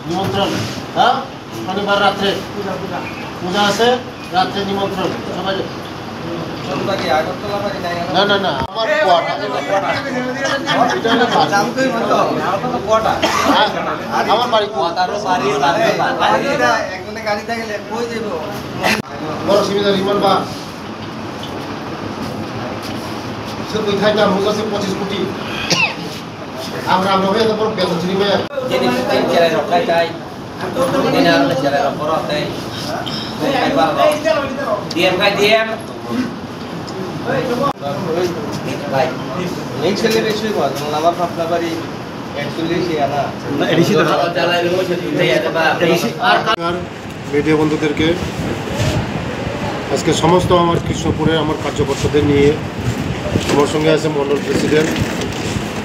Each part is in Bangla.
নিমন্ত্রণ হ্যাঁ শনিবার রাত্রে পূজা আছে রাত্রে নিমন্ত্রণ সবাই না না না আমার আমার বাড়ি বড় সুবিধা রিমন বা সে কোথায় দাম হচ্ছে 25 কোটি আমরা হয়ে যাবো বেতন নিবে মিডিয়া বন্ধুদেরকে আজকে সমস্ত আমার কৃষ্ণপুরে আমার কার্যকর্তাদের নিয়ে আমার সঙ্গে আছে Mondal president,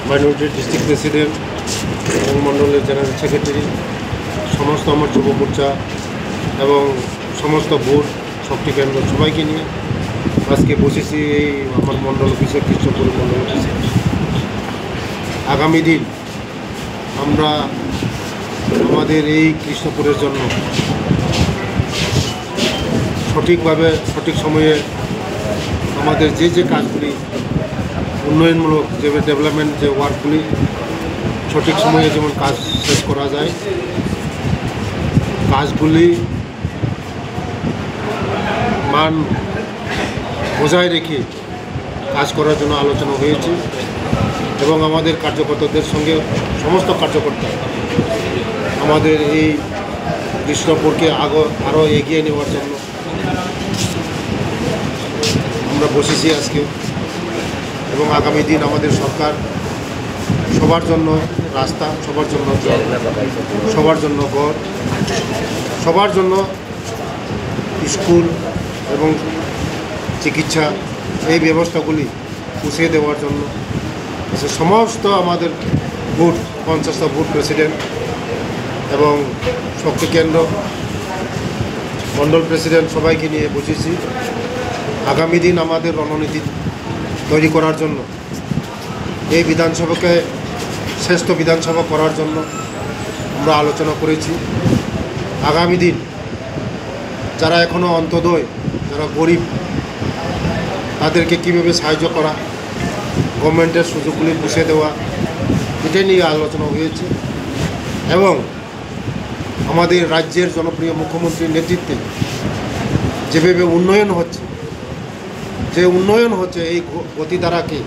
minority district president এবং মন্ডলের জেনারেল সেক্রেটারি, সমস্ত আমার যুব মোর্চা এবং সমস্ত বুথ শক্তি কেন্দ্র সবাইকে নিয়ে আজকে বসেছি এই আমার মন্ডল অফিসে, কৃষ্ণপুর মন্ডল অফিসে। আগামী দিন আমরা আমাদের এই কৃষ্ণপুরের জন্য সঠিকভাবে সঠিক সময়ে আমাদের যে কাজগুলি উন্নয়নমূলক যে ডেভেলপমেন্ট যে ওয়ার্কগুলি সঠিক সময়ে যেমন কাজ শেষ করা যায়, কাজগুলি মান বজায় রেখে কাজ করার জন্য আলোচনা হয়েছে এবং আমাদের কার্যকর্তাদের সঙ্গে সমস্ত কার্যকর্তা আমাদের এই কৃষ্ণপুরকে আরও এগিয়ে নেওয়ার জন্য আমরা বসেছি আজকে। এবং আগামী দিন আমাদের সরকার সবার জন্য রাস্তা, সবার জন্য জল, সবার জন্য ঘর, সবার জন্য স্কুল এবং চিকিৎসা এই ব্যবস্থাগুলি পুষিয়ে দেওয়ার জন্য সমস্ত আমাদের বুথ 50টা বুথ প্রেসিডেন্ট এবং শক্তি কেন্দ্র মন্ডল প্রেসিডেন্ট সবাইকে নিয়ে বসেছি। আগামী দিন আমাদের রণনীতি তৈরি করার জন্য এই বিধানসভাকে শ্রেষ্ঠ বিধানসভা করার জন্য আমরা আলোচনা করেছি। আগামী দিন যারা এখনও অন্তদয়, যারা গরিব, তাদেরকে কীভাবে সাহায্য করা, গভর্নমেন্টের সুযোগগুলি পুষিয়ে দেওয়া, এটাই নিয়ে আলোচনা হয়েছে। এবং আমাদের রাজ্যের জনপ্রিয় মুখ্যমন্ত্রীর নেতৃত্বে যেভাবে উন্নয়ন হচ্ছে এই গতিধারাকে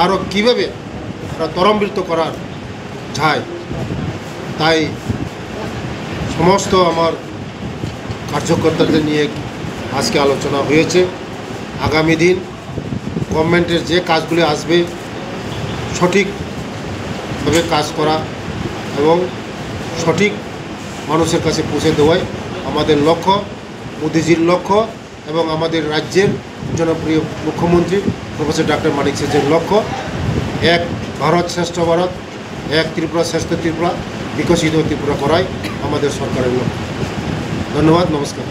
আরও কীভাবে ত্বরান্বিত করা যায়, তাই সমস্ত আমার কার্যকর্তাদের নিয়ে আজকে আলোচনা হয়েছে। আগামী দিন গভর্নমেন্টের যে কাজগুলি আসবে সঠিকভাবে কাজ করা এবং সঠিক মানুষের কাছে পৌঁছে দেওয়াই আমাদের লক্ষ্য, মোদিজির লক্ষ্য এবং আমাদের রাজ্যের জনপ্রিয় মুখ্যমন্ত্রী প্রফেসর ডক্টর মানিক সাহের লক্ষ্য। এক ভারত শ্রেষ্ঠ ভারত, এক ত্রিপুরা শ্রেষ্ঠ ত্রিপুরা, বিকশিত ত্রিপুরা করাই আমাদের সরকারের লক্ষ্য। ধন্যবাদ, নমস্কার।